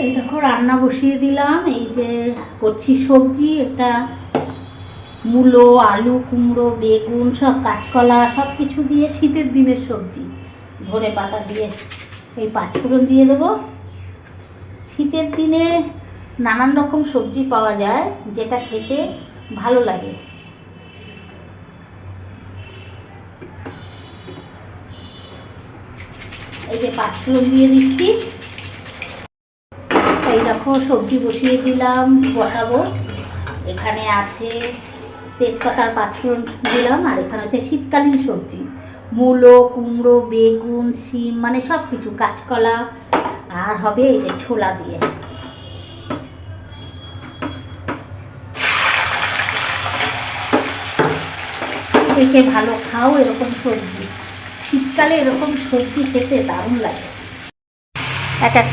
এই দেখো রান্না বসিয়ে দিলাম। এই যে করছি সবজি, এটা মূলো, আলু, কুমড়ো, বেগুন, সব কাঁচকলা সব কিছু দিয়ে শীতের দিনের সবজি। ধনে পাতা দিয়ে এই পাঁচফোড়ন দিয়ে দেবো। শীতের দিনে নানান রকম সবজি পাওয়া যায় যেটা খেতে ভালো লাগে। এই যে পাঁচফোড়ন দিয়ে দিচ্ছি। এই দেখো সবজি বসিয়ে দিলাম, বসাবো। এখানে আছে তেজপাতার পাঁচফোড়ন দিলাম, আর এখানে হচ্ছে শীতকালীন সবজি, মূলো, কুমড়ো, বেগুন, শিম, মানে সব কিছু, কাঁচকলা, আর হবে এই যে ছোলা দিয়ে। দেখে ভালো খাও এরকম সবজি, শীতকালে এরকম সবজি খেতে দারুণ লাগে। এক এক